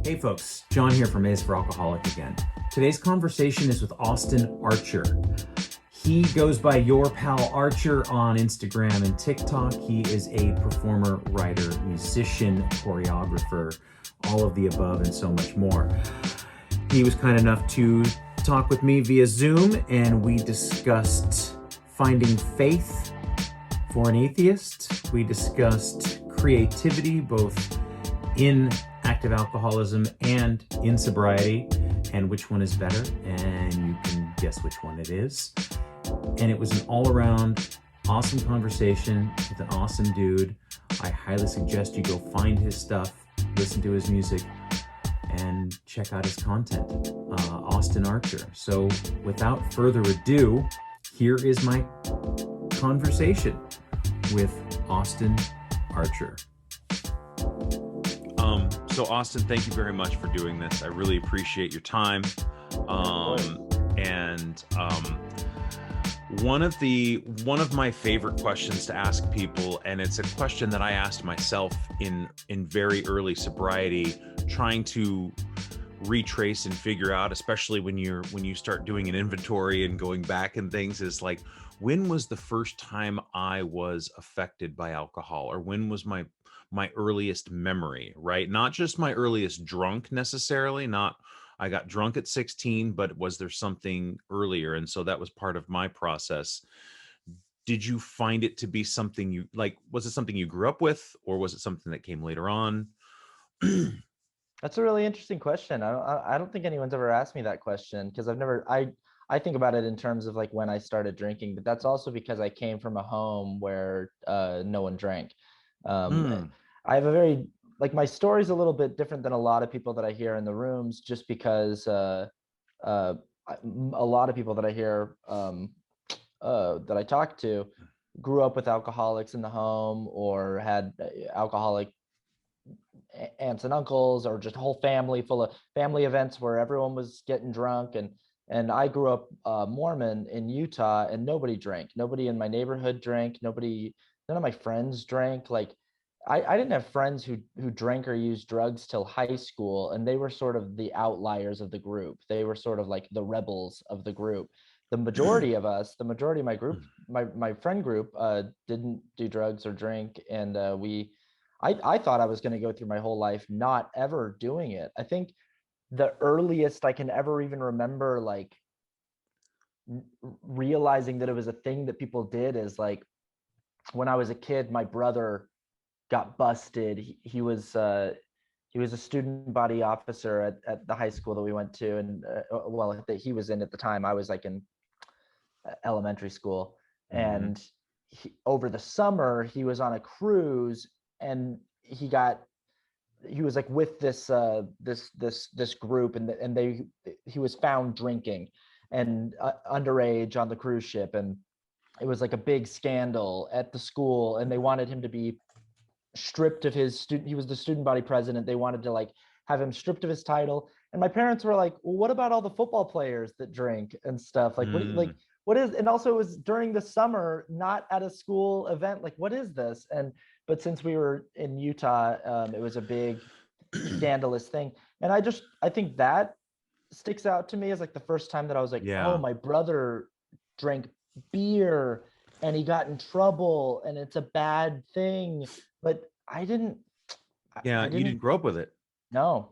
Hey folks, John here from A's for Alcoholic again. Today's conversation is with Austin Archer. He goes by Your Pal Archer on Instagram and TikTok. He is a performer, writer, musician, choreographer, all of the above and so much more. He was kind enough to talk with me via Zoom, and we discussed finding faith for an atheist. We discussed creativity, both in active alcoholism and in sobriety, and which one is better, and you can guess which one it is. And it was an all-around awesome conversation with an awesome dude. I highly suggest you go find his stuff, listen to his music, and check out his content. Austin Archer. So without further ado, here is my conversation with Austin Archer. So Austin, thank you very much for doing this. I really appreciate your time. One of my favorite questions to ask people, and it's a question that I asked myself in very early sobriety, trying to retrace and figure out, especially when you start doing an inventory and going back and things, is like, when was the first time I was affected by alcohol, or when was my earliest memory, right? Not just my earliest drunk necessarily, not I got drunk at 16, but was there something earlier? And so that was part of my process. Did you find it to be something you like? Was it something you grew up with, or was it something that came later on? That's a really interesting question. I don't think anyone's ever asked me that question, because I think about it in terms of like when I started drinking, but that's also because I came from a home where no one drank. I have my story's a little bit different than a lot of people that I hear in the rooms, just because a lot of people that I hear that I talk to grew up with alcoholics in the home, or had alcoholic aunts and uncles, or just a whole family full of family events where everyone was getting drunk. And I grew up Mormon in Utah, and nobody drank. Nobody in my neighborhood drank. None of my friends drank. Like I didn't have friends who drank or used drugs till high school, and they were sort of the outliers of the group. They were sort of like the rebels of the group. The majority of my group, my friend group, didn't do drugs or drink, and I thought I was going to go through my whole life not ever doing it. I think the earliest I can ever even remember, like, realizing that it was a thing that people did, is like when I was a kid, my brother got busted. He was a student body officer at the high school that we went to, and that he was in at the time. I was like in elementary school, and over the summer he was on a cruise, and he was like with this group, and he was found drinking and underage on the cruise ship, and it was like a big scandal at the school, and they wanted him to be stripped of his student. He was the student body president. They wanted to like have him stripped of his title, and my parents were like, well, what about all the football players that drink and stuff? Like what is, and also it was during the summer, not at a school event. Like, what is this? But since we were in Utah, it was a big scandalous thing. And I think that sticks out to me as like the first time that I was like, oh, my brother drank beer and he got in trouble and it's a bad thing. But I didn't. You didn't grow up with it. No.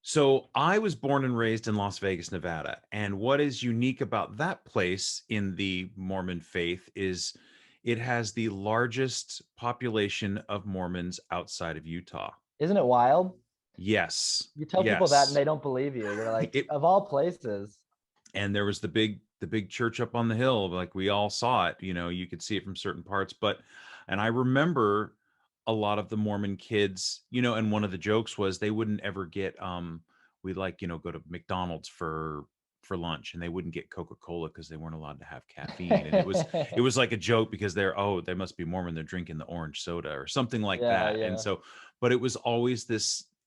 So I was born and raised in Las Vegas, Nevada. And what is unique about that place in the Mormon faith is it has the largest population of Mormons outside of Utah. Isn't it wild? Yes. You tell people that and they don't believe you. You're like, of all places. And there was the big church up on the hill. Like, we all saw it, you could see it from certain parts. And I remember a lot of the Mormon kids, and one of the jokes was they wouldn't ever get, we'd like, go to McDonald's for lunch, and they wouldn't get Coca-Cola because they weren't allowed to have caffeine. And it was like a joke because they must be Mormon. They're drinking the orange soda or something like that. Yeah. And so, but it was always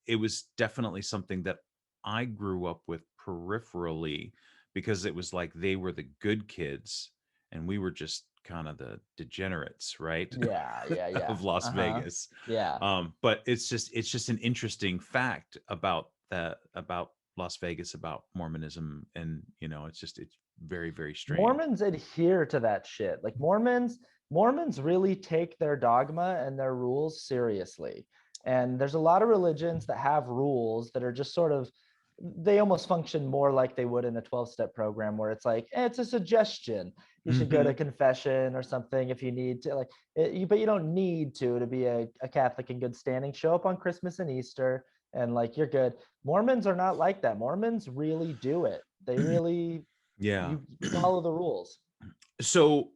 it was definitely something that I grew up with peripherally, because it was like they were the good kids and we were just kind of the degenerates, right? Yeah. Of Las Uh-huh. Vegas. Yeah. But it's just an interesting fact about Las Vegas, about Mormonism, and it's very, very strange. Mormons adhere to that shit. Like Mormons really take their dogma and their rules seriously. And there's a lot of religions that have rules that are just sort of, they almost function more like they would in a 12-step program, where it's like, it's a suggestion. You should go to Mhm. confession or something if you need to, but you don't need to be a Catholic in good standing. Show up on Christmas and Easter and like you're good. Mormons are not like that. Mormons really do it. They really, Yeah. you follow the rules. So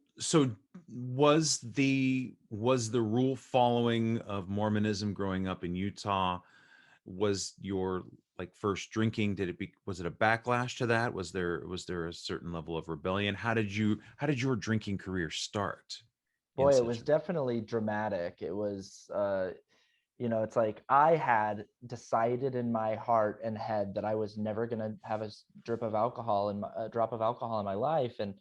was the rule following of Mormonism growing up in Utah, was your like first drinking, was it a backlash to that? Was there a certain level of rebellion? How did your drinking career start in Boy, it such was a definitely dramatic. It was it's like I had decided in my heart and head that I was never going to have a drop of alcohol in my life, and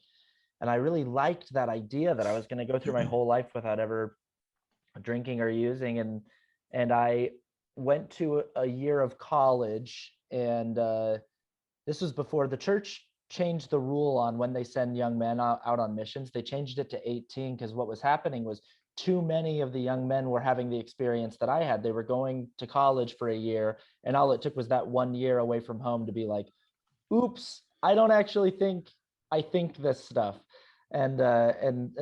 I really liked that idea that I was going to go through my whole life without ever drinking or using. And I went to a year of college, and this was before the church changed the rule on when they send young men out on missions. They changed it to 18 because what was happening was too many of the young men were having the experience that I had. They were going to college for a year, and all it took was that 1 year away from home to be like, oops, I don't actually think I think this stuff. And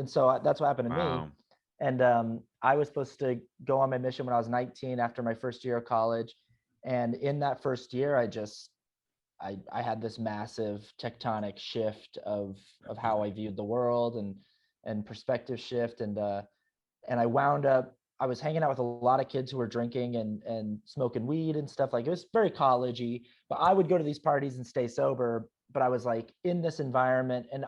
so that's what happened to me. wow. And I was supposed to go on my mission when I was 19 after my first year of college. And in that first year, I had this massive tectonic shift of how I viewed the world, and perspective shift. And I wound up, I was hanging out with a lot of kids who were drinking and smoking weed and stuff. Like, it was very collegey, but I would go to these parties and stay sober. But I was like in this environment, and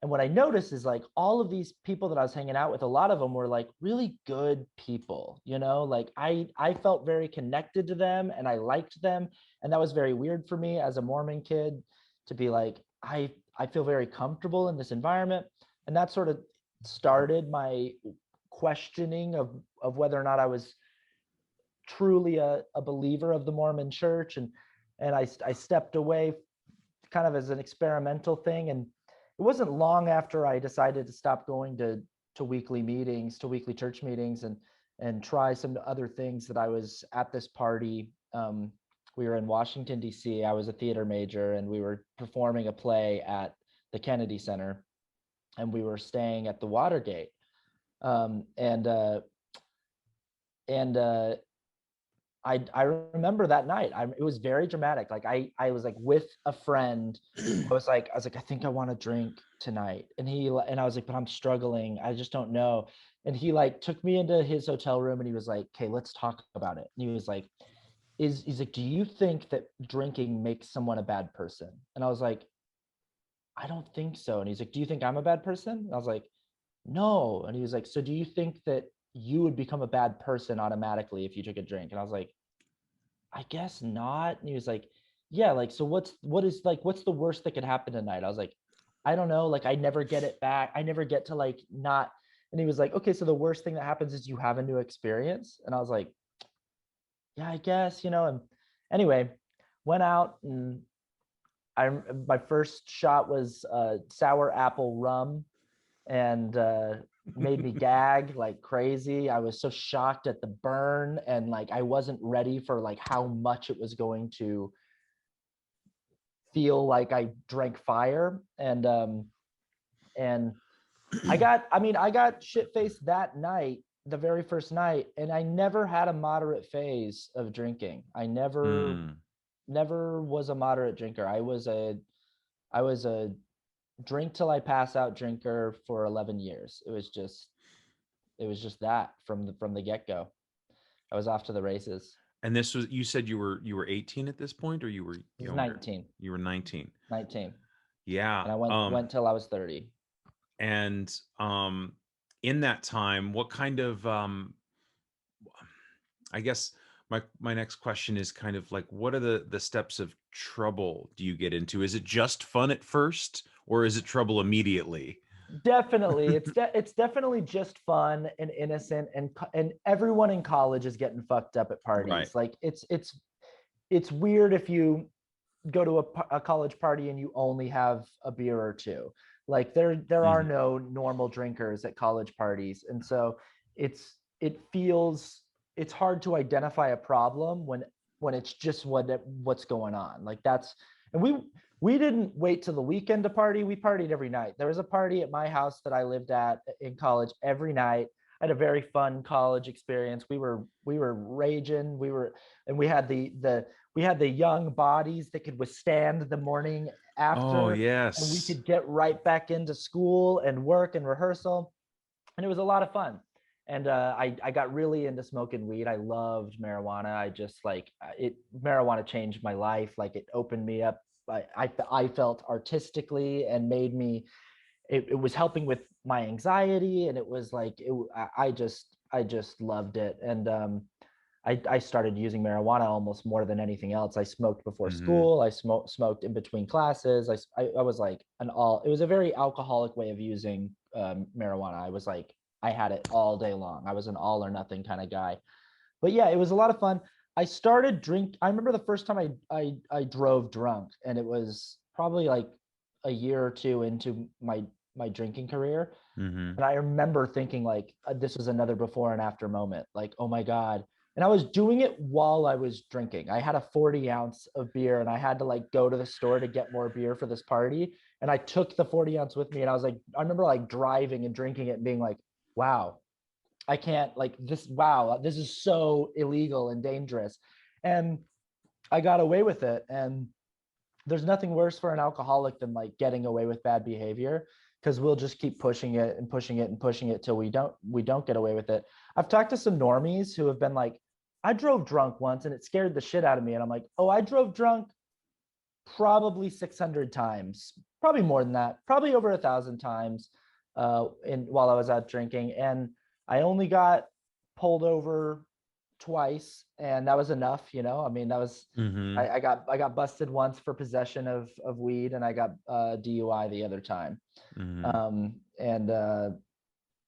what I noticed is like all of these people that I was hanging out with, a lot of them were like really good people, like I felt very connected to them and I liked them. And that was very weird for me as a Mormon kid to be like, I feel very comfortable in this environment. And that sort of started my questioning of whether or not I was truly a believer of the Mormon Church. And I stepped away kind of as an experimental thing. And it wasn't long after I decided to stop going to weekly church meetings, and try some other things, that I was at this party. We were in Washington, D.C. I was a theater major, and we were performing a play at the Kennedy Center, and we were staying at the Watergate. Um, and uh, and I remember that night. It was very dramatic. Like I was like with a friend. I was like, I think I want to drink tonight. And I was like, but I'm struggling. I just don't know. And he like took me into his hotel room, and he was like, okay, let's talk about it. And he was like, he's like, do you think that drinking makes someone a bad person? And I was like, I don't think so. And he's like, do you think I'm a bad person? And I was like, no. And he was like, so do you think that you would become a bad person automatically if you took a drink? And I was like, I guess not. And he was like, yeah, like, so what's the worst that could happen tonight? I was like, I don't know. Like, I never get it back. I never get to like not. And he was like, okay, so the worst thing that happens is you have a new experience. And I was like, yeah, I guess, And anyway, went out, and my first shot was sour apple rum, and made me gag like crazy. I was so shocked at the burn, and like I wasn't ready for like how much it was going to feel like I drank fire. And I got shit faced that night, the very first night, and I never had a moderate phase of drinking. I Hmm. never was a moderate drinker. I was a drink till I pass out drinker for 11 years. It was just that from the get-go. I was off to the races. And this was, you said you were 18 at this point, or you were I was younger? 19, You were 19. 19, Yeah. and I went till I was 30. And in that time, what kind of I guess my next question is kind of like, what are the steps of trouble do you get into? Is it just fun at first, or is it trouble immediately? Definitely. It's definitely just fun and innocent, and everyone in college is getting fucked up at Right. parties. Like it's weird if you go to a college party and you only have a beer or two. Like there are Mhm. no normal drinkers at college parties. And so it feels it's hard to identify a problem when it's just what's going on. Like that's and we didn't wait till the weekend to party. We partied every night. There was a party at my house that I lived at in college every night. I had a very fun college experience. We were raging. We had the young bodies that could withstand the morning Oh, after, and we yes. could get right back into school and work and rehearsal, and it was a lot of fun. And I got really into smoking weed. I loved marijuana. I just like it. Marijuana changed my life. Like it opened me up. I felt artistically and made me. It was helping with my anxiety, and it was like I just loved it. And I started using marijuana almost more than anything else. I smoked before Mhm. school. I smoked in between classes. I was like it was a very alcoholic way of using marijuana. I was like, I had it all day long. I was an all or nothing kind of guy. But yeah, it was a lot of fun. I remember the first time I drove drunk, and it was probably like a year or two into my drinking career. Mhm. And I remember thinking like this was another before and after moment. Like, oh my God. And I was doing it while I was drinking. I had a 40 ounce of beer, and I had to like go to the store to get more beer for this party. And I took the 40 ounce with me, and I remember like driving and drinking it and being like, wow, I can't like this. Wow, this is so illegal and dangerous. And I got away with it. And there's nothing worse for an alcoholic than like getting away with bad behavior, because we'll just keep pushing it and pushing it and pushing it till we don't get away with it. I've talked to some normies who have been like, I drove drunk once and it scared the shit out of me. And I'm like, oh, I drove drunk probably 600 times, probably more than that, probably over 1,000 times in while I was out drinking. And I only got pulled over twice, and that was enough. I mean, that was Mhm. I got busted once for possession of weed, and I got DUI the other time, Mhm. and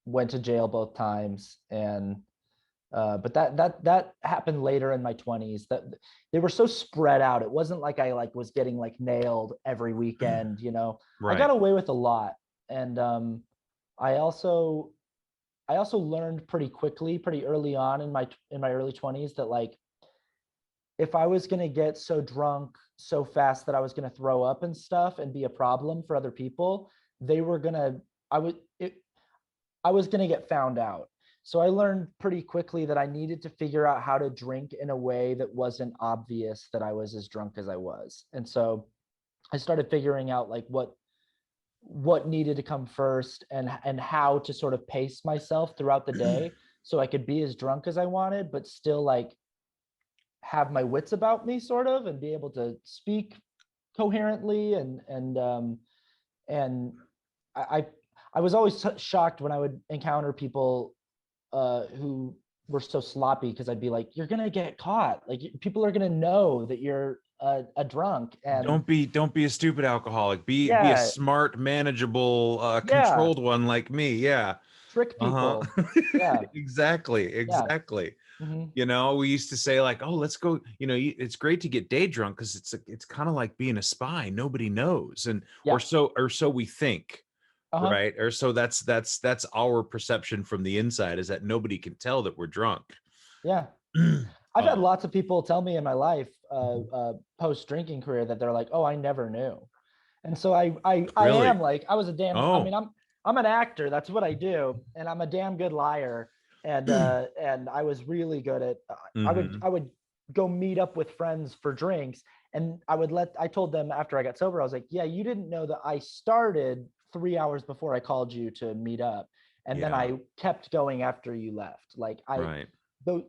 went to jail both times. And but that happened later in my 20s. That they were so spread out. It wasn't like I like was getting like nailed every weekend. I got Right. away with a lot. And I also I also learned pretty quickly, pretty early on in my early 20s, that like if I was going to get so drunk so fast that I was going to throw up and stuff and be a problem for other people, they were going to I would it, I was going to get found out. So I learned pretty quickly that I needed to figure out how to drink in a way that wasn't obvious that I was as drunk as I was. And so I started figuring out like what needed to come first, and how to sort of pace myself throughout the day so I could be as drunk as I wanted, but still like have my wits about me sort of, and be able to speak coherently. And I I was always shocked when I would encounter people who were so sloppy, because I'd be like, you're gonna get caught. Like people are gonna know that you're a drunk. And Don't be a stupid alcoholic. Be a yeah, smart, manageable, yeah, controlled one like me. Yeah. trick Uh-huh. people. Yeah, Exactly. yeah. Exactly. Hmm. We used to say like, "Oh, let's go, it's great to get day drunk because it's kind of like being a spy. Nobody knows." And or Yeah. so we think, Uh-huh. right? Or so that's our perception from the inside, is that nobody can tell that we're drunk. Yeah. I've had Oh, lots of people tell me in my life, post drinking career, that they're like, "Oh, I never knew." And so I am really? like, I mean, Oh. I'm an actor. That's what I do, and I'm a damn good liar. And I was really good at. Hmm. I would go meet up with friends for drinks, and I told them after I got sober, I was like, "Yeah, you didn't know that I started 3 hours before I called you to meet up, and then Yeah. I kept going after you left. Like Right. those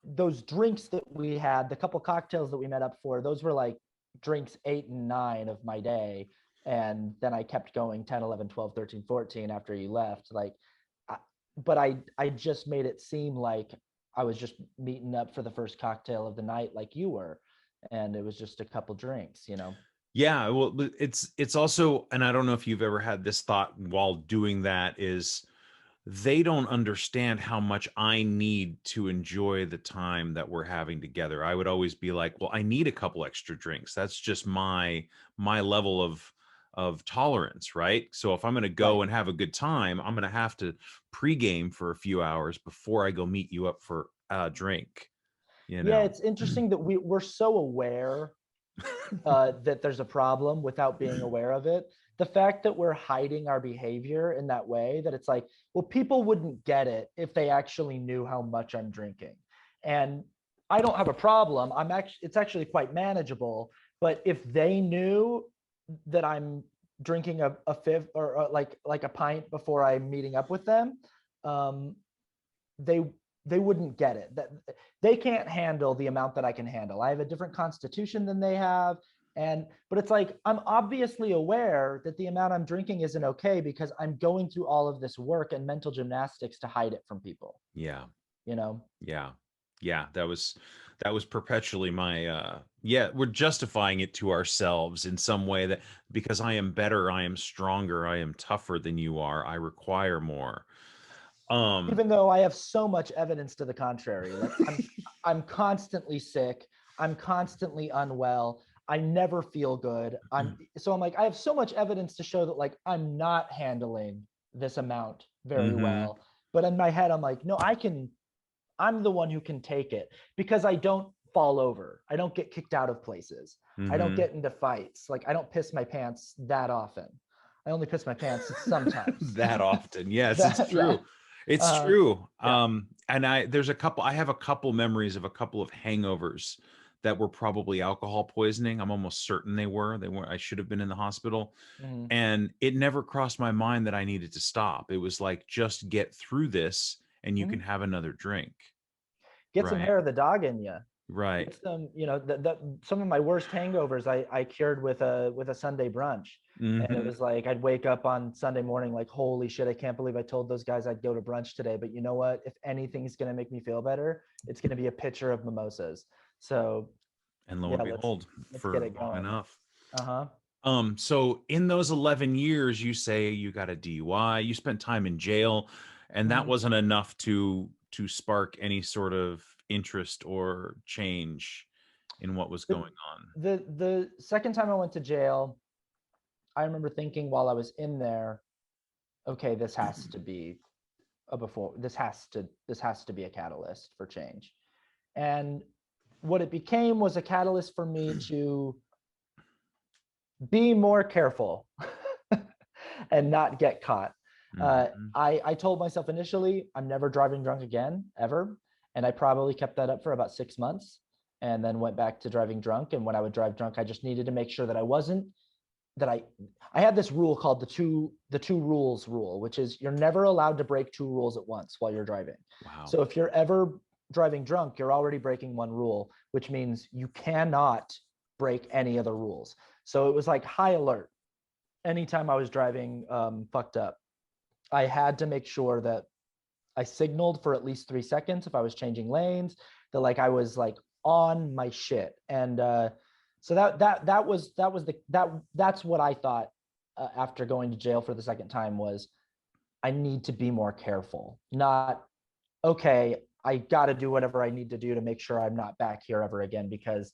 those drinks that we had, the couple cocktails that we met up for, those were like drinks 8 and 9 of my day. And then I kept going 10, 11, 12, 13, 14 after you left. Like, I, but I just made it seem like I was just meeting up for the first cocktail of the night, like you were. And it was just a couple drinks. Yeah, well, it's also, and I don't know if you've ever had this thought while doing that, is they don't understand how much I need to enjoy the time that we're having together. I would always be like, well, I need a couple extra drinks. That's just my level of tolerance, right? So if I'm going to go Right. and have a good time, I'm going to have to pregame for a few hours before I go meet you up for a drink, you Yeah, know. it's interesting that we're so aware that there's a problem without being aware of it. The fact that we're hiding our behavior in that way, that it's like, well, people wouldn't get it if they actually knew how much I'm drinking. And I don't have a problem. It's actually quite manageable. But if they knew that I'm drinking a fifth or like a pint before I'm meeting up with them, um, they they wouldn't get it. That they can't handle the amount that I can handle. I have a different constitution than they have. But it's like, I'm obviously aware that the amount I'm drinking isn't okay because I'm going through all of this work and mental gymnastics to hide it from people, Yeah. you know? Yeah. Yeah, that was perpetually my yeah, we're justifying it to ourselves in some way, that because I am better, I am stronger, I am tougher than you are, I require more. Um Even though I have so much evidence to the contrary. Like I'm constantly sick, I'm constantly unwell, I never feel good. I'm like, I have so much evidence to show that like I'm not handling this amount very mhm. well. But in my head, I'm like, no, I'm the one who can take it because I don't fall over. I don't get kicked out of places. I don't Mhm. get into fights. Like I don't piss my pants that often. I only piss my pants sometimes. That often. Yes, it's That, yeah. true. It's Uh, true. yeah. And I have a couple memories of a couple of hangovers that were probably alcohol poisoning. I'm almost certain they were. I should have been in the hospital. Mhm. And it never crossed my mind that I needed to stop. It was like, just get through this and you can Mhm. have another drink. Get some Right. hair of the dog in you. Right. Get some, some of my worst hangovers I cured with a Sunday brunch. And it Hmm. was like I'd wake up on Sunday morning like, holy shit, I can't believe I told those guys I'd go to brunch today. But you know what? If anything's gonna make me feel better, it's gonna be a pitcher of mimosas. So And lo yeah, and let's behold, let's get for it long going. enough. Uh-huh. So in those 11 years, you say you got a DUI, you spent time in jail, and that Mhm. wasn't enough to spark any sort of interest or change in what was The, going on. the second time I went to jail, I remember thinking while I was in there, okay, this has to be this has to be a catalyst for change. And what it became was a catalyst for me to be more careful and not get caught. Mhm. I told myself initially, I'm never driving drunk again, ever. And I probably kept that up for about 6 months and then went back to driving drunk. And when I would drive drunk, I just needed to make sure that I wasn't, that I had this rule called the two rules rule, which is you're never allowed to break two rules at once while you're driving. Wow. So if you're ever driving drunk, you're already breaking one rule, which means you cannot break any other rules. So it was like high alert. Anytime I was driving fucked up, I had to make sure that I signaled for at least 3 seconds if I was changing lanes, that like I was like on my shit. And so that's what I thought after going to jail for the second time was I need to be more careful. Not okay, I got to do whatever I need to do to make sure I'm not back here ever again, because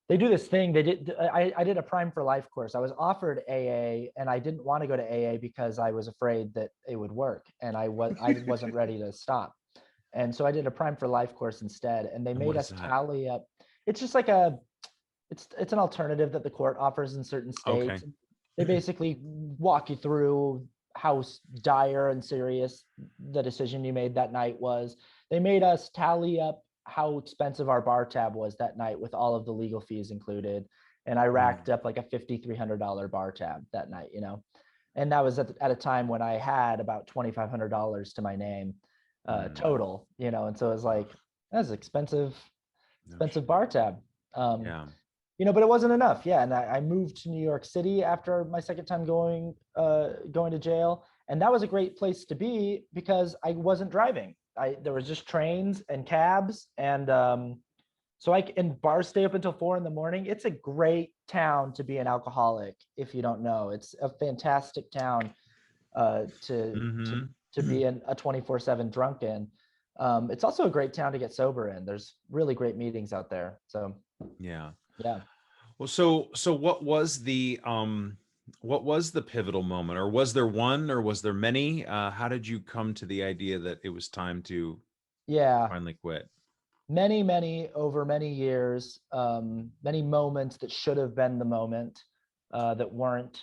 they do this thing. I did a Prime for Life course. I was offered AA and I didn't want to go to AA because I was afraid that it would work and I wasn't ready to stop. And so I did a Prime for Life course instead, and they And what made is us that? tally up. It's just like it's an alternative that the court offers in certain Okay. states. They basically walk you through how dire and serious the decision you made that night was. They made us tally up how expensive our bar tab was that night with all of the legal fees included. And I racked Mm, up like a $5,300 bar tab that night, and that was at a time when I had about $2,500 to my name mm. total, and so it was like, that's expensive, No expensive shit. bar tab. Um, Yeah. but it wasn't enough. Yeah. And I moved to New York City after my second time going to jail. And that was a great place to be because I wasn't driving. There was just trains and cabs. And and bars stay up until 4 a.m. It's a great town to be an alcoholic. If you don't know, it's a fantastic town to be in a 24/7 drunk in. It's also a great town to get sober in. There's really great meetings out there. So Yeah. yeah. Well, so what was the pivotal moment, or was there one, or was there many? How did you come to the idea that it was time to finally quit? Many over many years, many moments that should have been the moment that weren't.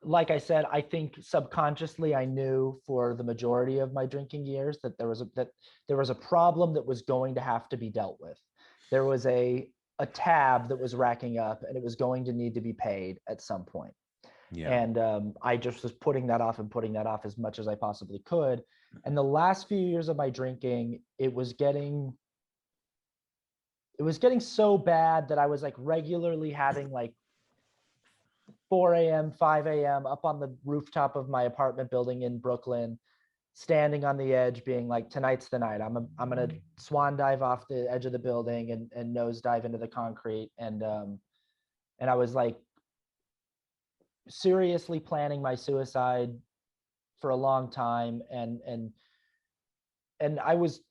Like I said, I think subconsciously I knew for the majority of my drinking years that there was a problem that was going to have to be dealt with. There was a tab that was racking up, and it was going to need to be paid at some point. Yeah. And I just was putting that off as much as I possibly could. And the last few years of my drinking, it was getting so bad that I was like regularly having like 4 a.m., 5 a.m. up on the rooftop of my apartment building in Brooklyn, standing on the edge, being like, tonight's the night. I'm gonna swan dive off the edge of the building and nose dive into the concrete. And I was like seriously planning my suicide for a long time. And I was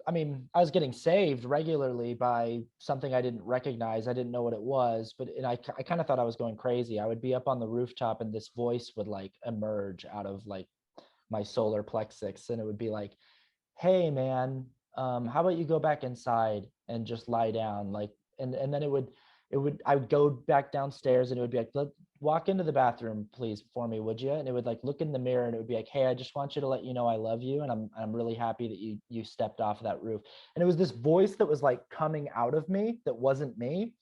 getting saved regularly by something I didn't recognize. I didn't know what it was, but I kind of thought I was going crazy. I would be up on the rooftop and this voice would like emerge out of like my solar plexus, and it would be like, hey man, how about you go back inside and just lie down? Like, and then I would go back downstairs, and it would be like, walk into the bathroom, please, for me, would you? And it would like look in the mirror, and it would be like, hey, I just want you to let you know I love you, and I'm really happy that you stepped off that roof. And it was this voice that was like coming out of me that wasn't me.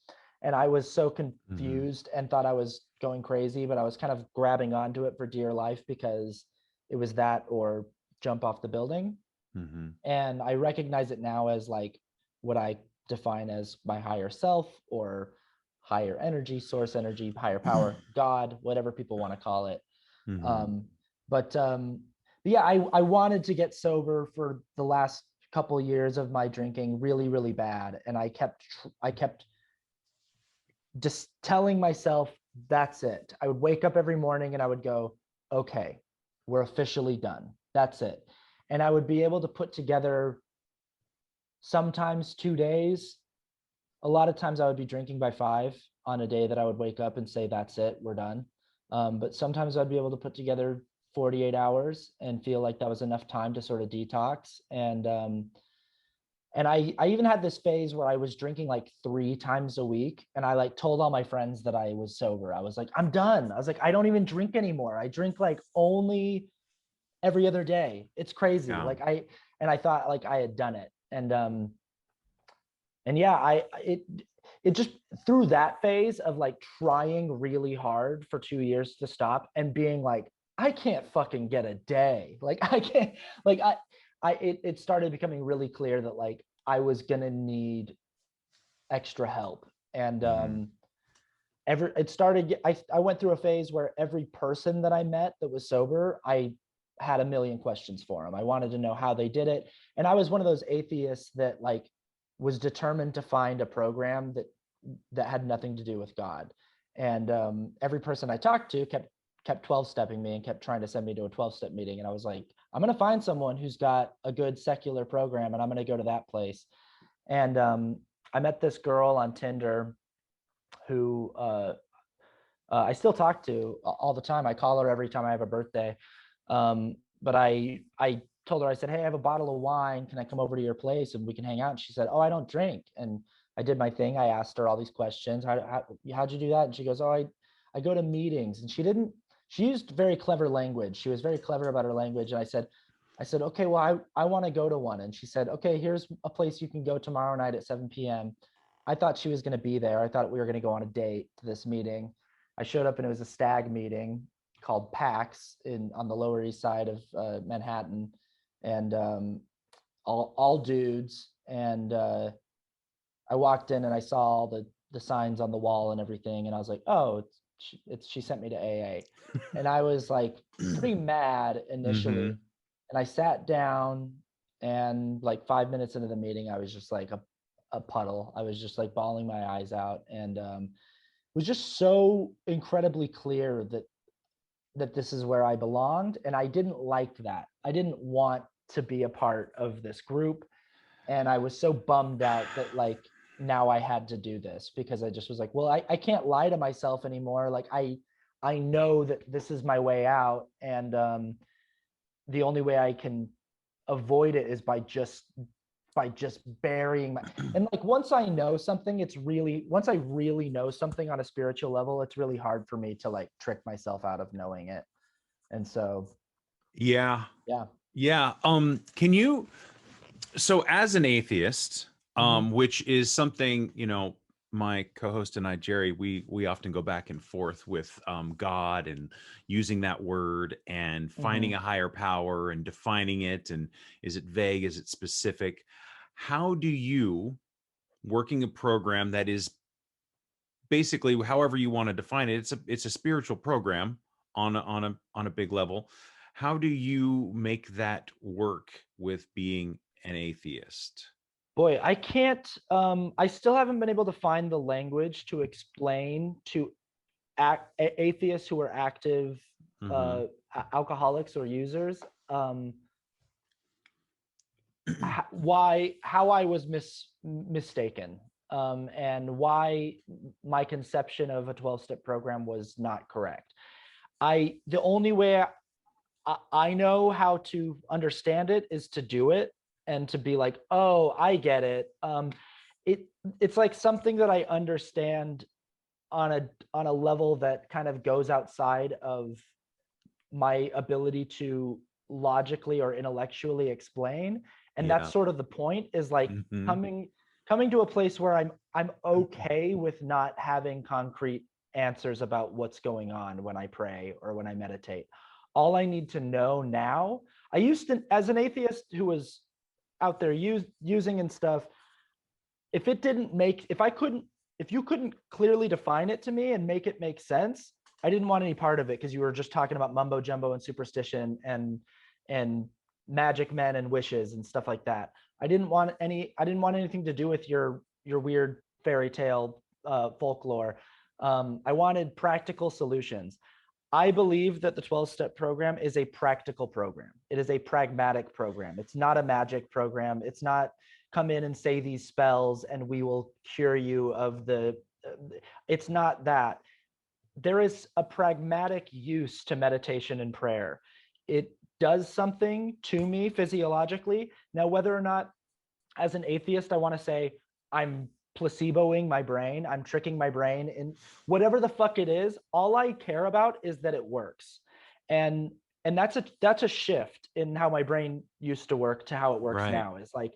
And I was so confused and thought I was going crazy, but I was kind of grabbing onto it for dear life because it was that or jump off the building. And I recognize it now as like what I define as my higher self or higher energy, source energy, higher power, God, whatever people want to call it. But yeah, I wanted to get sober for the last couple years of my drinking really, really bad. And I kept just telling myself, that's it. I would wake up every morning and I would go, okay, we're officially done. That's it. And I would be able to put together sometimes 2 days. A lot of times I would be drinking by 5 on a day that I would wake up and say, that's it, we're done. But sometimes I'd be able to put together 48 hours and feel like that was enough time to sort of detox. And I even had this phase where I was drinking like 3 times a week, and I like told all my friends that I was sober. I was like, I'm done. I was like, I don't even drink anymore. I drink like only every other day. It's crazy. Yeah. Like I thought like I had done it. And yeah, it just through that phase of like trying really hard for 2 years to stop and being like, I can't fucking get a day. Like I can't, like it started becoming really clear that like I was gonna need extra help. And I went through a phase where every person that I met that was sober, I had a million questions for them. I wanted to know how they did it. And I was one of those atheists that like was determined to find a program that had nothing to do with God. And every person I talked to kept 12-stepping me and kept trying to send me to a 12-step meeting. And I was like, I'm going to find someone who's got a good secular program, and I'm going to go to that place. And I met this girl on Tinder who I still talk to all the time. I call her every time I have a birthday. But I told her, I said, hey, I have a bottle of wine. Can I come over to your place and we can hang out? And she said, oh, I don't drink. And I did my thing. I asked her all these questions. How'd you do that? And she goes, oh, I go to meetings. And she used very clever language. She was very clever about her language. And I said, okay, well, I want to go to one. And she said, okay, here's a place you can go tomorrow night at 7 p.m. I thought she was going to be there. I thought we were going to go on a date to this meeting. I showed up and it was a stag meeting called PAX on the Lower East Side of Manhattan, and all dudes. And I walked in and I saw all the signs on the wall and everything, and I was like, oh, she sent me to AA. And I was like pretty mad initially. And I sat down, and like 5 minutes into the meeting, I was just like, a puddle. I was just like bawling my eyes out, and was just so incredibly clear that this is where I belonged. And I didn't like that. I didn't want to be a part of this group. And I was so bummed out that like now I had to do this, because I just was like, well, I can't lie to myself anymore. Like I know that this is my way out. And the only way I can avoid it is by just burying my, and like once I know something, once I really know something on a spiritual level, it's really hard for me to like trick myself out of knowing it. And so Yeah. yeah. Yeah. Can you, so as an atheist, which is something, you know, my co-host and I, Jerry, we often go back and forth with God and using that word and finding a higher power and defining it. And is it vague? Is it specific? How do you, working a program that is basically, however you want to define it, it's a spiritual program on a big level. How do you make that work with being an atheist? Boy, I can't, I still haven't been able to find the language to explain to atheists who are active alcoholics or users, how I was mistaken, and why my conception of a 12-step program was not correct. The only way I know how to understand it is to do it and to be like, oh, I get it. It's like something that I understand on a level that kind of goes outside of my ability to logically or intellectually explain. And that's sort of the point, is like coming to a place where I'm okay with not having concrete answers about what's going on when I pray or when I meditate. All I need to know now, I used to, as an atheist who was out there using and stuff, if you couldn't clearly define it to me and make it make sense, I didn't want any part of it, because you were just talking about mumbo jumbo and superstition and magic men and wishes and stuff like that. I didn't want anything to do with your weird fairy tale folklore. I wanted practical solutions. I believe that the 12-step program is a practical program. It is a pragmatic program. It's not a magic program. It's not come in and say these spells and we will cure you of it's not that. There is a pragmatic use to meditation and prayer. It does something to me physiologically. Now, whether or not as an atheist, I want to say I'm placeboing my brain, I'm tricking my brain, in whatever the fuck it is, all I care about is that it works. And that's a shift in how my brain used to work to how it works now. It's like,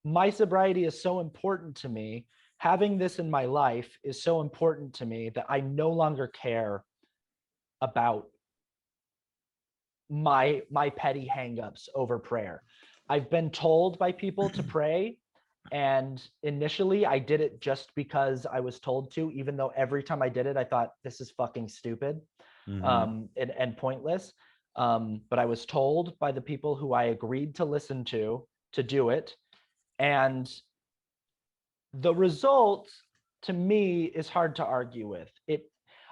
my sobriety is so important to me. Having this in my life is so important to me that I no longer care about my petty hangups over prayer. I've been told by people to pray, and initially I did it just because I was told to, even though every time I did it, I thought, this is fucking stupid and pointless. But I was told by the people who I agreed to listen to do it. And the result, to me, is hard to argue with.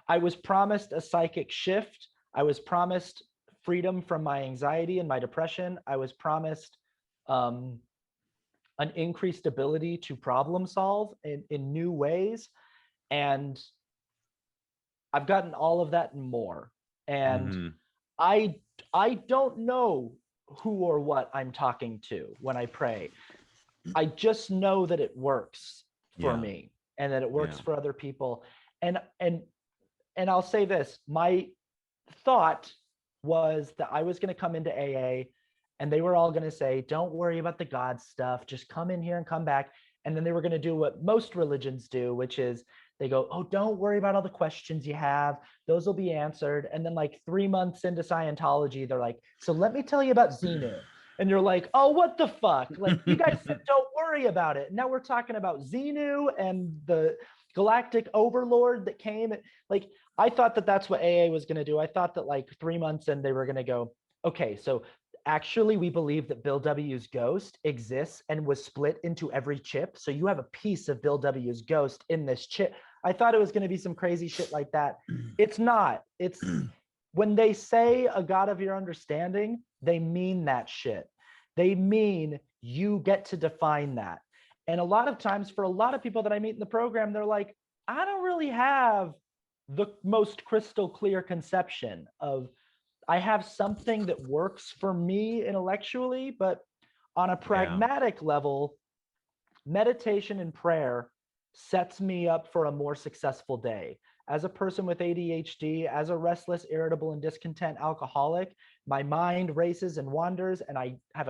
I was promised a psychic shift. I was promised freedom from my anxiety and my depression. I was promised an increased ability to problem solve in new ways. And I've gotten all of that and more. And I don't know who or what I'm talking to when I pray. I just know that it works for me, and that it works for other people. And I'll say this, my thought was that I was going to come into AA and they were all going to say, don't worry about the God stuff, just come in here and come back. And then they were going to do what most religions do, which is they go, oh, don't worry about all the questions you have, those will be answered. And then like 3 months into Scientology, they're like, so let me tell you about Xenu. And you're like, oh, what the fuck? Like, you guys said, don't worry about it. Now we're talking about Xenu and the galactic overlord that came. Like, I thought that that's what AA was going to do. I thought that like 3 months in, they were going to go, okay, so actually, we believe that Bill W's ghost exists and was split into every chip. So you have a piece of Bill W's ghost in this chip. I thought it was going to be some crazy shit like that. It's not. It's when they say a God of your understanding, they mean that shit. They mean you get to define that. And a lot of times for a lot of people that I meet in the program, they're like, I don't really have the most crystal clear conception of, I have something that works for me intellectually, but on a pragmatic level, meditation and prayer sets me up for a more successful day. As a person with ADHD, as a restless, irritable, and discontent alcoholic, my mind races and wanders, and I have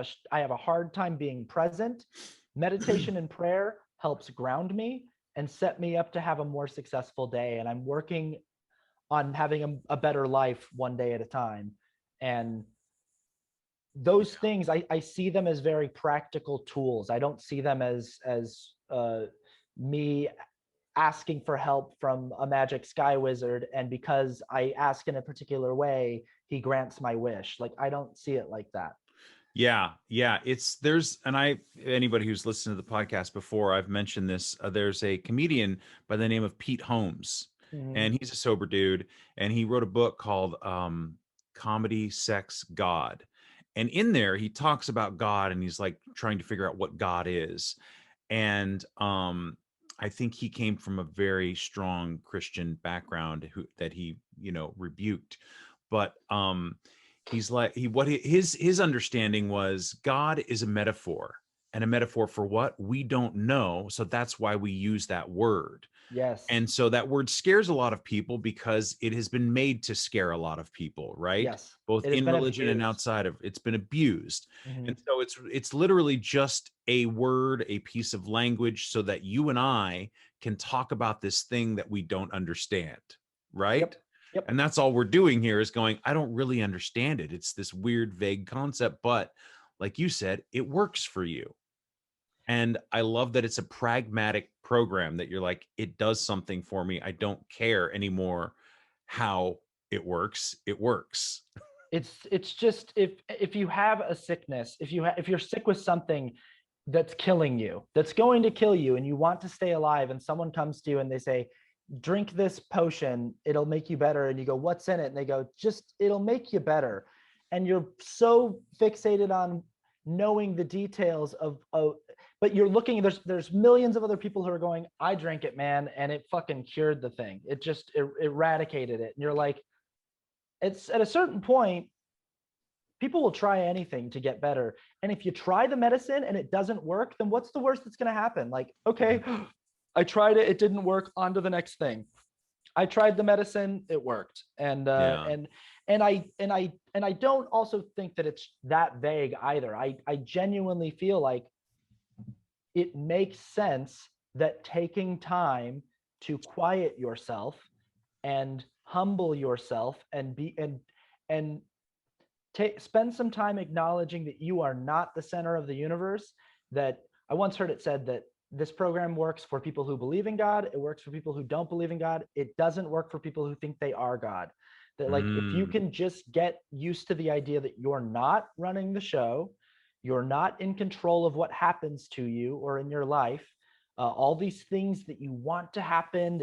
a hard time being present. Meditation and prayer helps ground me and set me up to have a more successful day. And I'm working on having a better life one day at a time. And those things, I see them as very practical tools. I don't see them as me asking for help from a magic sky wizard, and because I ask in a particular way, he grants my wish. Like, I don't see it like that. Yeah. Anybody who's listened to the podcast before, I've mentioned this. There's a comedian by the name of Pete Holmes, and he's a sober dude, and he wrote a book called Comedy, Sex, God. And in there, he talks about God, and he's like trying to figure out what God is. And I think he came from a very strong Christian background that he, rebuked. But he's like, his understanding was God is a metaphor, and a metaphor for what we don't know. So that's why we use that word. Yes. And so that word scares a lot of people because it has been made to scare a lot of people, right? Yes. Both in religion and abused. outside of it's been abused. Mm-hmm. And so it's literally just a word, a piece of language so that you and I can talk about this thing that we don't understand, right? Yep. And that's all we're doing here is going, I don't really understand it. It's this weird, vague concept, but like you said, it works for you. And I love that it's a pragmatic program that you're like, it does something for me. I don't care anymore how it works. It works. It's just, if you have a sickness, if you're sick with something that's killing you, that's going to kill you, and you want to stay alive, and someone comes to you and they say, drink this potion, it'll make you better, and you go, what's in it? And they go, just, it'll make you better. And you're so fixated on knowing the details of but you're looking, there's millions of other people who are going, I drank it, man, and it fucking cured the thing. It just eradicated it. And you're like, it's at a certain point, people will try anything to get better. And if you try the medicine and it doesn't work, then what's the worst that's going to happen? Like, okay, I tried it, it didn't work, on to the next thing. I tried the medicine, it worked. And I don't also think that it's that vague either. I genuinely feel like it makes sense that taking time to quiet yourself and humble yourself and spend some time acknowledging that you are not the center of the universe. That I once heard it said that this program works for people who believe in God. It works for people who don't believe in God. It doesn't work for people who think they are God. That, like, if you can just get used to the idea that you're not running the show, you're not in control of what happens to you or in your life, all these things that you want to happen,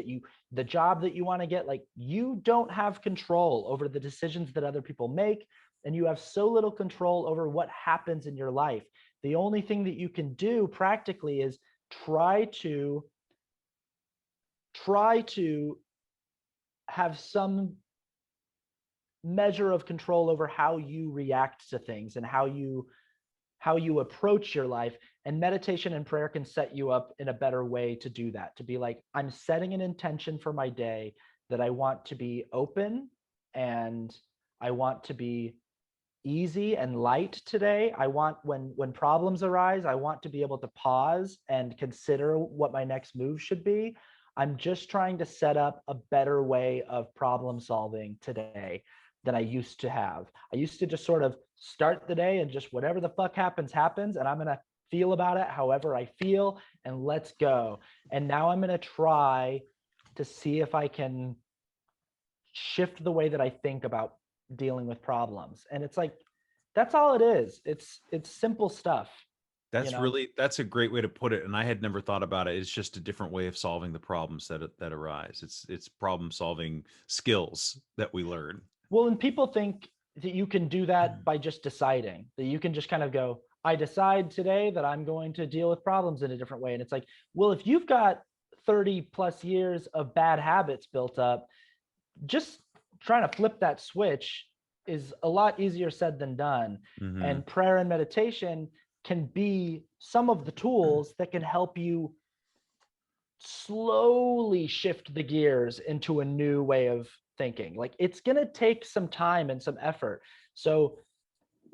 the job that you want to get, like, you don't have control over the decisions that other people make, and you have so little control over what happens in your life. The only thing that you can do practically is try to have some measure of control over how you react to things and how you approach your life. And meditation and prayer can set you up in a better way to do that, to be like, I'm setting an intention for my day that I want to be open and I want to be easy and light today. I want, when problems arise, I want to be able to pause and consider what my next move should be. I'm just trying to set up a better way of problem solving today than I used to have. I used to just sort of start the day and just whatever the fuck happens, happens. And I'm going to feel about it however I feel, and let's go. And now I'm going to try to see if I can shift the way that I think about dealing with problems. And it's like, That's all it is. It's simple stuff. That's a great way to put it. And I had never thought about it. It's just a different way of solving the problems that arise. It's problem solving skills that we learn. Well, and people think that you can do that by just deciding, that you can just kind of go, I decide today that I'm going to deal with problems in a different way. And it's like, well, if you've got 30 plus years of bad habits built up, just trying to flip that switch is a lot easier said than done. Mm-hmm. And prayer and meditation can be some of the tools that can help you slowly shift the gears into a new way of thinking. Like, it's going to take some time and some effort. So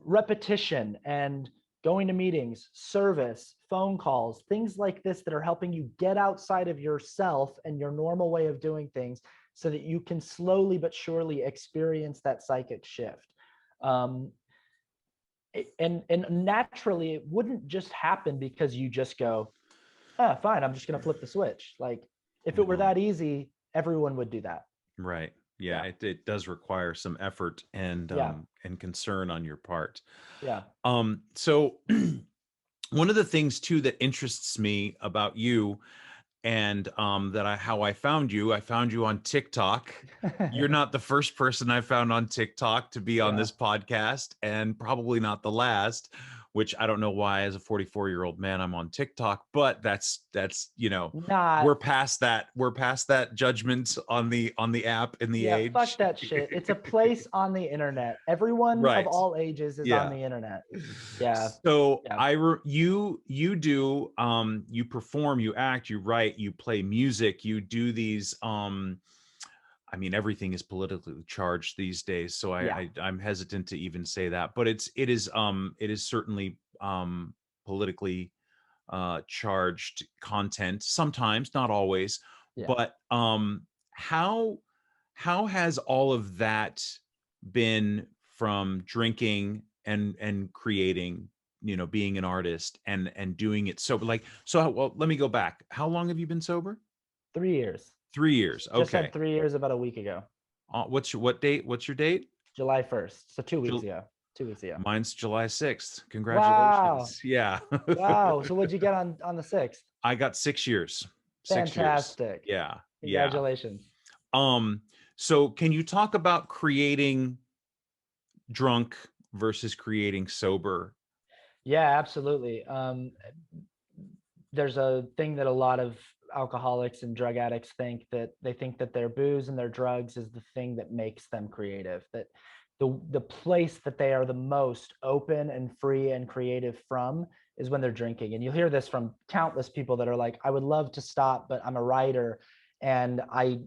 repetition and going to meetings, service, phone calls, things like this that are helping you get outside of yourself and your normal way of doing things so that you can slowly but surely experience that psychic shift. And naturally, it wouldn't just happen because you just go, fine, I'm just going to flip the switch. Like, if it were that easy, everyone would do that. Right. Yeah. It does require some effort and concern on your part. Yeah. So one of the things too that interests me about you, and how I found you on TikTok. You're not the first person I found on TikTok to be on this podcast, and probably not the last, which I don't know why as a 44-year-old man I'm on TikTok, but that's we're past that judgment on the app in the age. Fuck that shit. It's a place on the internet. Everyone of all ages is on the internet. So you do you perform, you act, you write, you play music, you do these I mean, everything is politically charged these days, so I'm hesitant to even say that, but it is certainly politically charged content sometimes, not always. But how has all of that been from drinking and creating, being an artist and doing it sober? Well, let me go back. How long have you been sober? 3 years. 3 years. Okay. Just had 3 years about a week ago. What's your date? July 1st. So 2 weeks ago. 2 weeks ago. Mine's July 6th. Congratulations. Wow. Yeah. Wow. So what'd you get on the 6th? I got 6 years. Fantastic. 6 years. Yeah. Congratulations. So can you talk about creating drunk versus creating sober? Yeah, absolutely. There's a thing that a lot of alcoholics and drug addicts think, that they think that their booze and their drugs is the thing that makes them creative, that the place that they are the most open and free and creative from is when they're drinking. And you'll hear this from countless people that are like, I would love to stop, but I'm a writer and I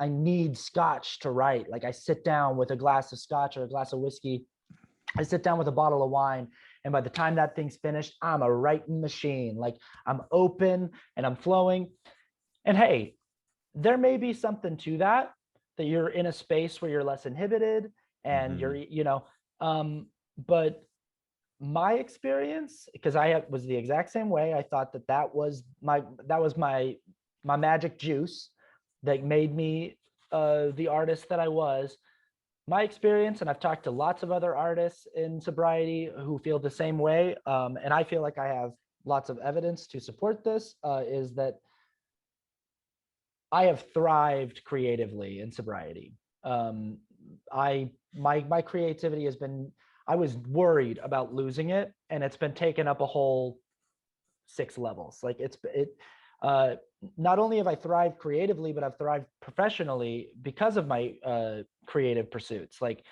need scotch to write. Like, I sit down with a glass of scotch or a glass of whiskey, I sit down with a bottle of wine, and by the time that thing's finished, I'm a writing machine. Like, I'm open and I'm flowing. And hey, there may be something to that you're in a space where you're less inhibited and you're, but my experience, because I was the exact same way, I thought that was my magic juice that made me the artist that I was. My experience, and I've talked to lots of other artists in sobriety who feel the same way, and I feel like I have lots of evidence to support this, is that I have thrived creatively in sobriety. My creativity has been, I was worried about losing it, and it's been taken up a whole 6 levels. Like, not only have I thrived creatively, but I've thrived professionally because of my creative pursuits. Like,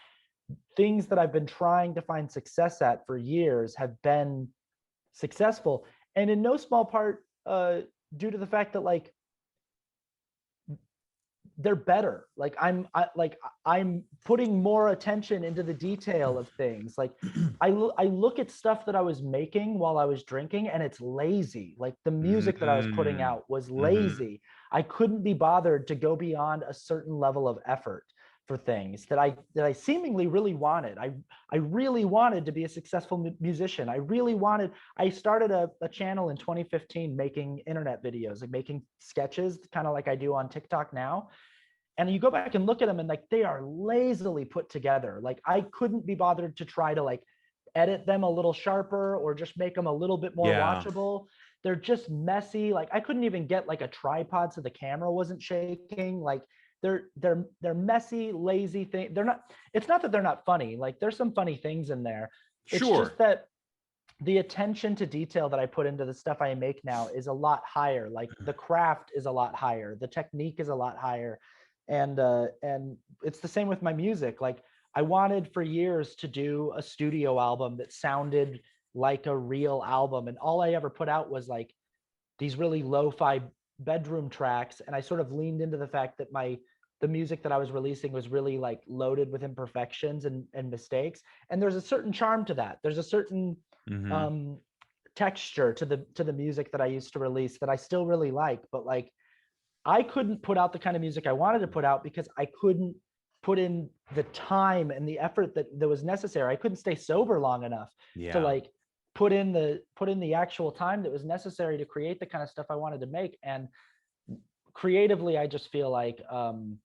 things that I've been trying to find success at for years have been successful, and in no small part due to the fact that, like, they're better. Like, I'm putting more attention into the detail of things. Like, I look at stuff that I was making while I was drinking, and it's lazy. Like, the music that I was putting out was lazy. I couldn't be bothered to go beyond a certain level of effort for things that I seemingly really wanted. I really wanted to be a successful musician. I started a channel in 2015 making internet videos, like making sketches, kind of like I do on TikTok now. And you go back and look at them and like, they are lazily put together. Like I couldn't be bothered to try to like edit them a little sharper or just make them a little bit more Yeah. watchable. They're just messy. Like I couldn't even get like a tripod so the camera wasn't shaking. Like they're messy, lazy thing. They're not, it's not that they're not funny. Like there's some funny things in there. It's Sure. just that the attention to detail that I put into the stuff I make now is a lot higher. Like the craft is a lot higher. The technique is a lot higher. And it's the same with my music. Like I wanted for years to do a studio album that sounded like a real album. And all I ever put out was like these really lo-fi bedroom tracks. And I sort of leaned into the fact that the music that I was releasing was really like loaded with imperfections and mistakes. And there's a certain charm to that. There's a certain texture to the music that I used to release that I still really like. But like I couldn't put out the kind of music I wanted to put out because I couldn't put in the time and the effort that was necessary. I couldn't stay sober long enough to like put in the actual time that was necessary to create the kind of stuff I wanted to make. And creatively, I just feel like I'm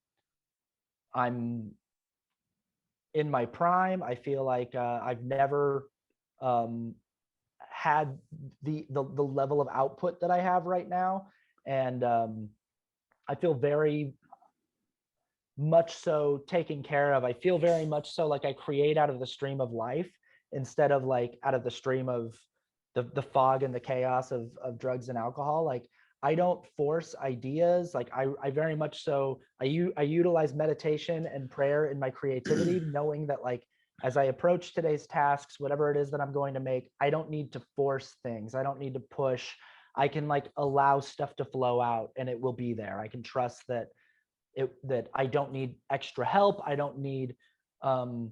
in my prime. I feel like I've never had the level of output that I have right now. And I feel very much so taken care of. I feel very much so like I create out of the stream of life instead of like out of the stream of the fog and the chaos of drugs and alcohol. Like I don't force ideas. Like I very much so, I utilize meditation and prayer in my creativity, knowing that like, as I approach today's tasks, whatever it is that I'm going to make, I don't need to force things. I don't need to push. I can like allow stuff to flow out and it will be there. I can trust that that I don't need extra help. I don't need to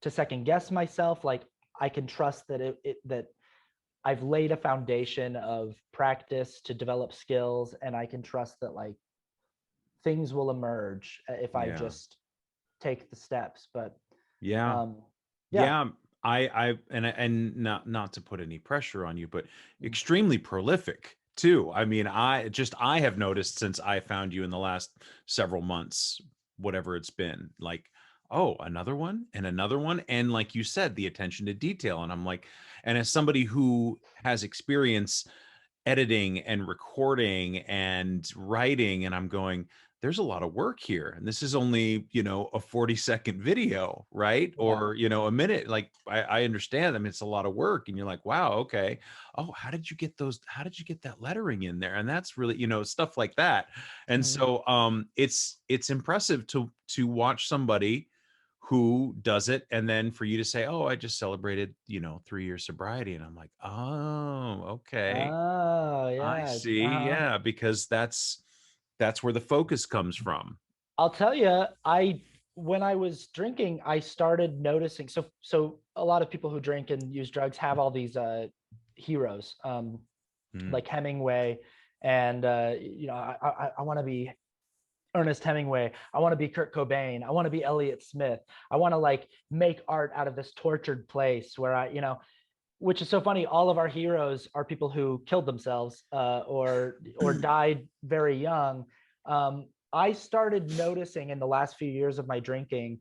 second guess myself. Like I can trust that that I've laid a foundation of practice to develop skills, and I can trust that like things will emerge if I just take the steps. But yeah. And not to put any pressure on you, but extremely prolific too. I mean, I have noticed since I found you in the last several months, whatever it's been, like, oh, another one and another one. And like you said, the attention to detail. And I'm like, and as somebody who has experience editing and recording and writing, and I'm going, there's a lot of work here. And this is only, a 40-second video, right? Yeah. Or, a minute. Like I understand. I mean, it's a lot of work. And you're like, wow, okay. Oh, how did you get that lettering in there? And that's really, stuff like that. And so it's impressive to watch somebody who does it, and then for you to say, oh, I just celebrated 3 years sobriety, and I'm like, oh, okay. Oh yeah. I see. Yeah, because that's where the focus comes from. I'll tell you, when I was drinking, I started noticing. So a lot of people who drink and use drugs have all these heroes, like Hemingway, and I want to be Ernest Hemingway. I want to be Kurt Cobain. I want to be Elliott Smith. I want to like make art out of this tortured place where which is so funny. All of our heroes are people who killed themselves or died very young. I started noticing in the last few years of my drinking,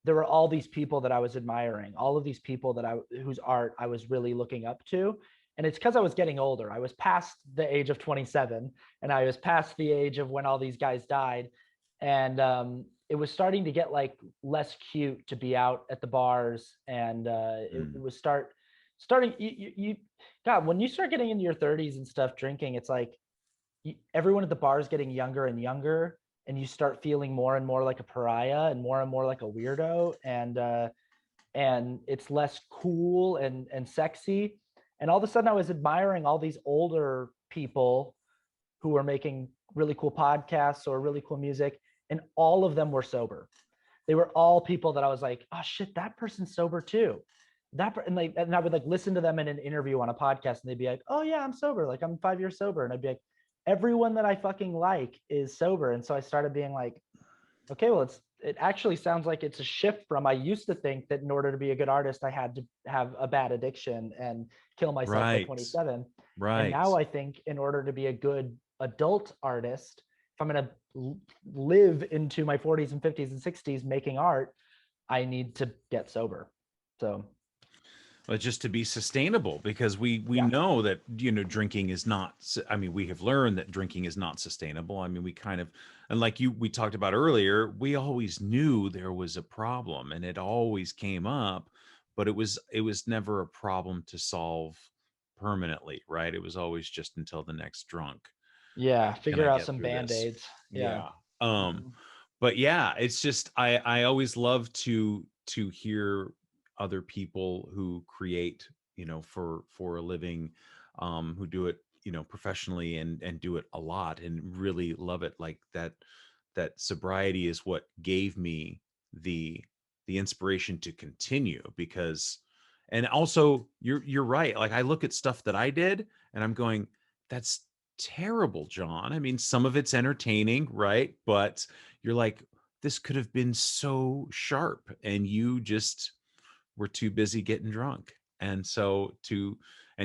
there were all these people that I was admiring, all of these people whose art I was really looking up to. And it's because I was getting older. I was past the age of 27, and I was past the age of when all these guys died. And it was starting to get like less cute to be out at the bars. And it was starting, God, when you start getting into your 30s and stuff drinking, it's like everyone at the bar is getting younger and younger, and you start feeling more and more like a pariah and more like a weirdo. And it's less cool and sexy. And all of a sudden I was admiring all these older people who were making really cool podcasts or really cool music. And all of them were sober. They were all people that I was like, oh shit, that person's sober too. And I would like listen to them in an interview on a podcast, and they'd be like, oh yeah, I'm sober. Like I'm 5 years sober. And I'd be like, everyone that I fucking like is sober. And so I started being like, okay, well, it actually sounds like it's a shift from, I used to think that in order to be a good artist, I had to have a bad addiction and kill myself by 27. Right. And now I think in order to be a good adult artist, I'm going to live into my 40s and 50s and 60s making art, I need to get sober. So, but just to be sustainable, because we yeah. know that, you know, drinking is not, I mean, we have learned that drinking is not sustainable. I mean, we kind of, and like we talked about earlier, we always knew there was a problem and it always came up, but it was never a problem to solve permanently, right? It was always just until the next drunk. Yeah. Can I Figure out get some through this? band-aids. Yeah. Yeah. But yeah, it's just I always love to hear other people who create, you know, for a living, who do it, you know, professionally and do it a lot and really love it. Like that sobriety is what gave me the the inspiration to continue, because and also you're right. Like I look at stuff that I did and I'm going, that's terrible, John. I mean, some of it's entertaining, right? But you're like, this could have been so sharp and you just were too busy getting drunk. And so to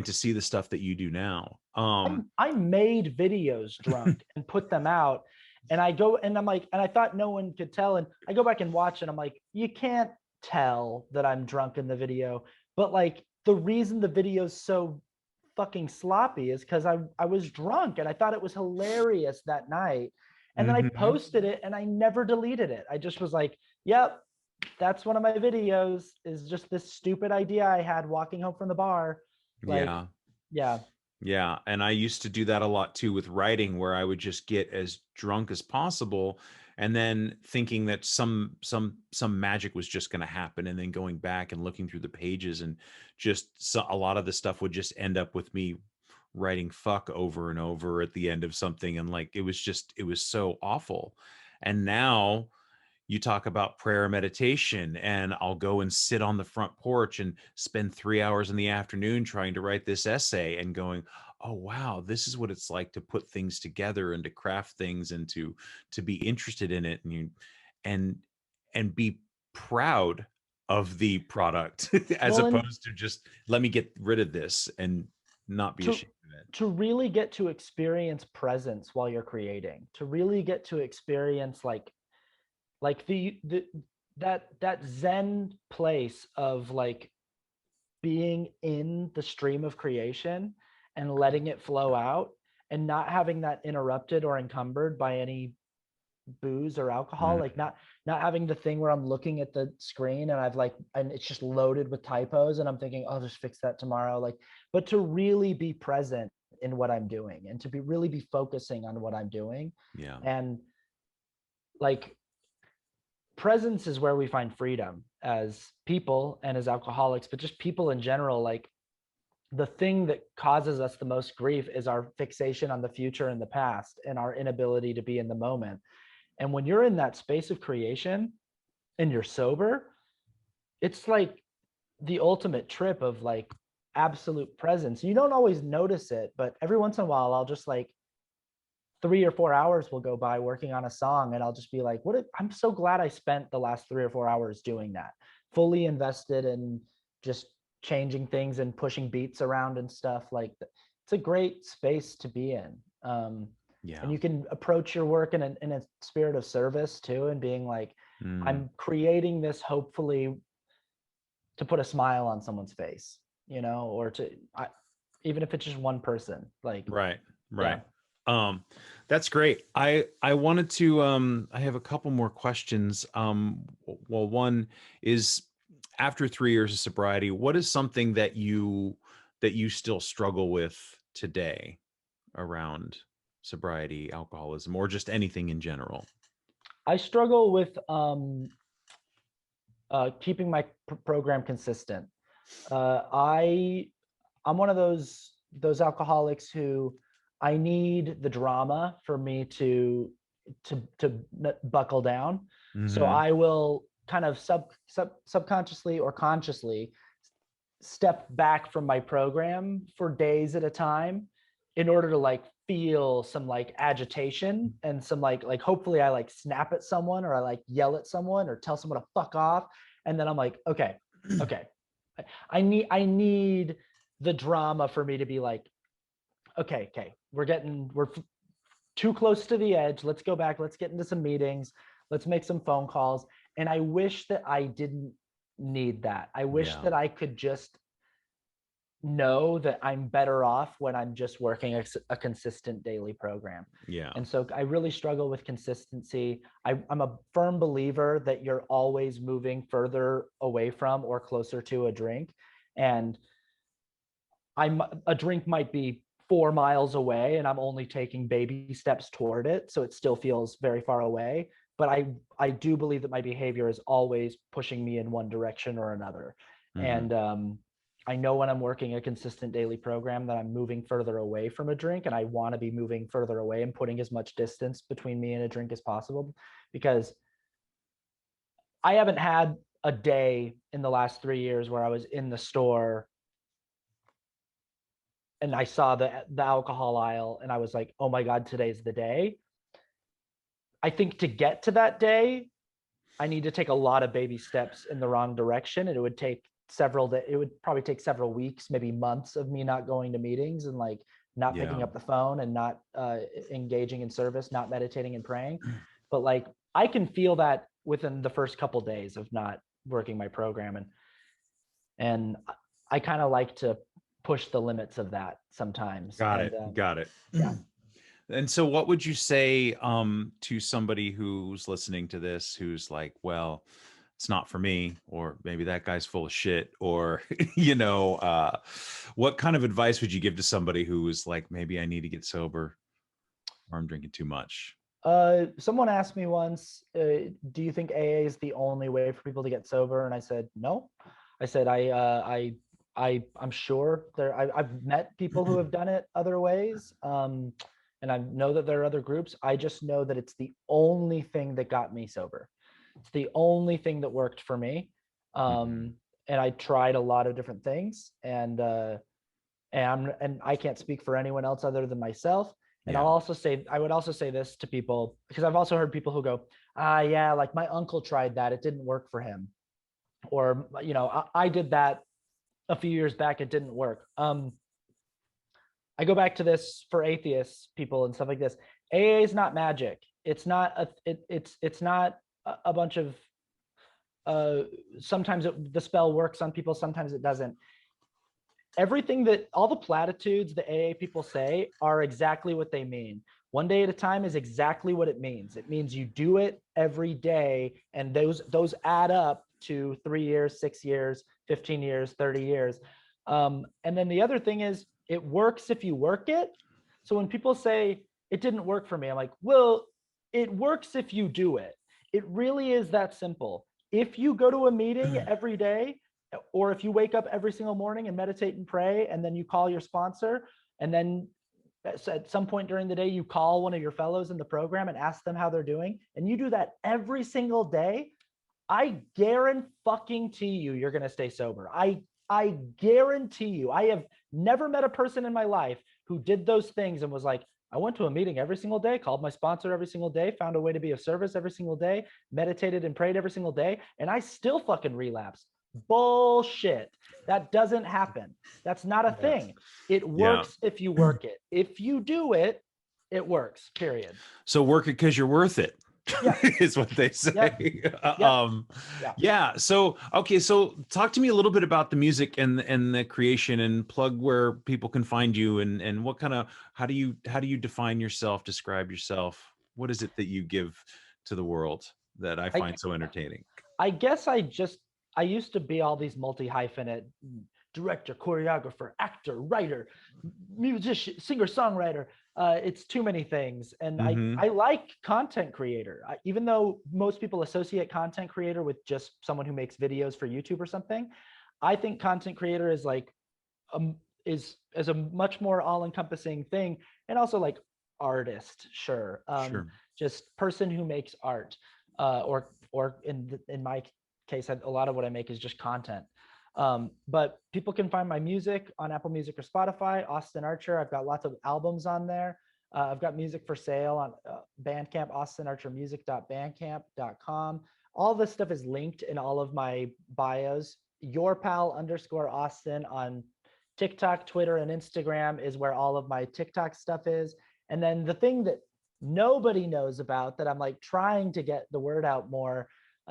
see the stuff that you do now. I made videos drunk and put them out. And I go and I'm like, and I thought no one could tell. And I go back and watch and I'm like, you can't tell that I'm drunk in the video. But like the reason the video's so fucking sloppy is because I was drunk and I thought it was hilarious that night. And then I Mhm. posted it and I never deleted it. I just was like, yep, that's one of my videos, is just this stupid idea I had walking home from the bar. Like, Yeah. yeah. Yeah, and I used to do that a lot too with writing, where I would just get as drunk as possible and then thinking that some magic was just going to happen, and then going back and looking through the pages, and just a lot of the stuff would just end up with me writing fuck over and over at the end of something, and like it was so awful. And now you talk about prayer and meditation, and I'll go and sit on the front porch and spend 3 hours in the afternoon trying to write this essay and going, oh wow, this is what it's like to put things together and to craft things and to be interested in it, and you and and be proud of the product as Well, and opposed to just let me get rid of this and not be to ashamed of it. to really get to experience presence while you're creating, to really get to experience like the that zen place of like being in the stream of creation and letting it flow out and not having that interrupted or encumbered by any booze or alcohol, Mm, like not having the thing where I'm looking at the screen and and it's just loaded with typos and I'm thinking, I'll just fix that tomorrow. Like, but to really be present in what I'm doing and to be really be focusing on what I'm doing. yeah. And like presence is where we find freedom as people and as alcoholics, but just people in general. Like the thing that causes us the most grief is our fixation on the future and the past and our inability to be in the moment. And when you're in that space of creation and you're sober, it's like the ultimate trip of like absolute presence. You don't always notice it, but every once in a while, I'll just like 3 or 4 hours will go by working on a song and I'll just be like, I'm so glad I spent the last 3 or 4 hours doing that, fully invested in just changing things and pushing beats around and stuff. Like it's a great space to be in. Yeah. And you can approach your work in a spirit of service too, and being like, Mm, I'm creating this hopefully to put a smile on someone's face, or even if it's just one person, like, right. yeah. Right. Um, that's great. I wanted to I have a couple more questions. Well, one is, after 3 years of sobriety, what is something that you still struggle with today around sobriety, alcoholism, or just anything in general? I struggle with keeping my program consistent. I'm one of those alcoholics who I need the drama for me to buckle down. So Hmm. I will kind of subconsciously or consciously step back from my program for days at a time in order to like feel some like agitation and some like hopefully I like snap at someone or I like yell at someone or tell someone to fuck off, and then I'm like, okay, I need the drama for me to be like, okay, we're too close to the edge. Let's go back. Let's get into some meetings. Let's make some phone calls. And I wish that I didn't need that. I wish that I could just know that I'm better off when I'm just working a consistent daily program. Yeah. And so I really struggle with consistency. I'm a firm believer that you're always moving further away from or closer to a drink. And a drink might be 4 miles away and I'm only taking baby steps toward it. So it still feels very far away. But I do believe that my behavior is always pushing me in one direction or another. Mm-hmm. And I know when I'm working a consistent daily program that I'm moving further away from a drink, and I want to be moving further away and putting as much distance between me and a drink as possible, because I haven't had a day in the last 3 years where I was in the store and I saw the alcohol aisle and I was like, oh my God, today's the day. I think to get to that day, I need to take a lot of baby steps in the wrong direction. And it would take it would probably take several weeks, maybe months of me not going to meetings and like not picking up the phone and not engaging in service, not meditating and praying. But like, I can feel that within the first couple of days of not working my program. And I kind of like to push the limits of that sometimes. Got it. Yeah. And so what would you say to somebody who's listening to this, who's like, well, it's not for me, or maybe that guy's full of shit, or, what kind of advice would you give to somebody who is like, maybe I need to get sober or I'm drinking too much? Someone asked me once, do you think AA is the only way for people to get sober? And I said, no. I said, I'm sure I've met people who have done it other ways. And I know that there are other groups. I just know that it's the only thing that got me sober. It's the only thing that worked for me. And I tried a lot of different things, and I can't speak for anyone else other than myself. And I would also say this to people, because I've also heard people who go, yeah, like my uncle tried that. It didn't work for him. Or, I did that a few years back. It didn't work. I go back to this for atheists, people and stuff like this. AA is not magic. It's not it's not a bunch of sometimes the spell works on people, sometimes it doesn't. Everything that all the platitudes the AA people say are exactly what they mean. One day at a time is exactly what it means. It means you do it every day, and those add up to 3 years, 6 years, 15 years, 30 years. And then the other thing is, it works if you work it. So when people say it didn't work for me, I'm like, well, it works if you do it. It really is that simple. If you go to a meeting every day, or if you wake up every single morning and meditate and pray, and then you call your sponsor, and then at some point during the day, you call one of your fellows in the program and ask them how they're doing, and you do that every single day, I guarantee you're going to stay sober. I guarantee you. I have never met a person in my life who did those things and was like, I went to a meeting every single day, called my sponsor every single day, found a way to be of service every single day, meditated and prayed every single day, and I still fucking relapsed. Bullshit. That doesn't happen. That's not a thing. It works if you work it. If you do it, it works, period. So work it because you're worth it. Yeah. Is what they say. Yep. So, okay. So talk to me a little bit about the music and the creation, and plug where people can find you, and what kind of, how do you define yourself, describe yourself? What is it that you give to the world that I find so entertaining? I guess I used to be all these multi-hyphenate: director, choreographer, actor, writer, musician, singer, songwriter. It's too many things. And I like content creator. Even though most people associate content creator with just someone who makes videos for YouTube or something, I think content creator is like, is a much more all-encompassing thing. And also like artist, sure. Just person who makes art, or in my case, a lot of what I make is just content. But people can find my music on Apple Music or Spotify, Austin Archer. I've got lots of albums on there. I've got music for sale on Bandcamp, austinarchermusic.bandcamp.com. All this stuff is linked in all of my bios. yourpal_Austin on TikTok, Twitter, and Instagram is where all of my TikTok stuff is. And then the thing that nobody knows about that I'm like trying to get the word out more,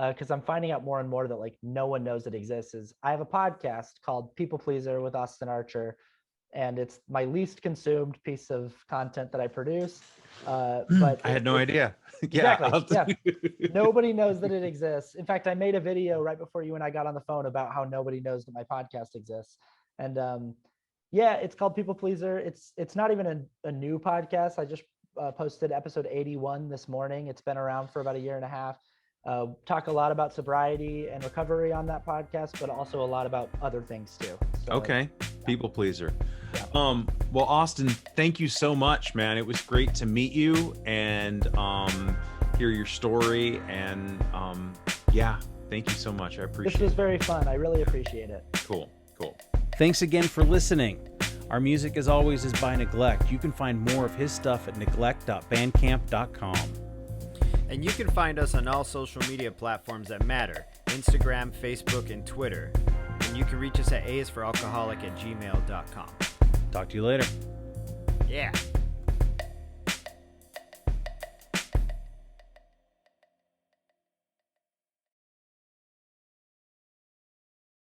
because I'm finding out more and more that like no one knows it exists, is I have a podcast called People Pleaser with Austin Archer, and it's my least consumed piece of content that I produce. But I had no idea. Exactly. Yeah. Nobody knows that it exists. In fact, I made a video right before you and I got on the phone about how nobody knows that my podcast exists. And yeah, it's called People Pleaser. It's not even a new podcast. I just posted episode 81 this morning. It's been around for about a year and a half. Talk a lot about sobriety and recovery on that podcast, but also a lot about other things too. So, Okay. People Pleaser. Yeah. Well, Austin, thank you so much, man. It was great to meet you and hear your story. And yeah, thank you so much. I appreciate it. This was very fun. I really appreciate it. Cool. Thanks again for listening. Our music, as always, is by Neglect. You can find more of his stuff at neglect.bandcamp.com. And you can find us on all social media platforms that matter: Instagram, Facebook, and Twitter. And you can reach us at aisforalcoholic@gmail.com. Talk to you later. Yeah.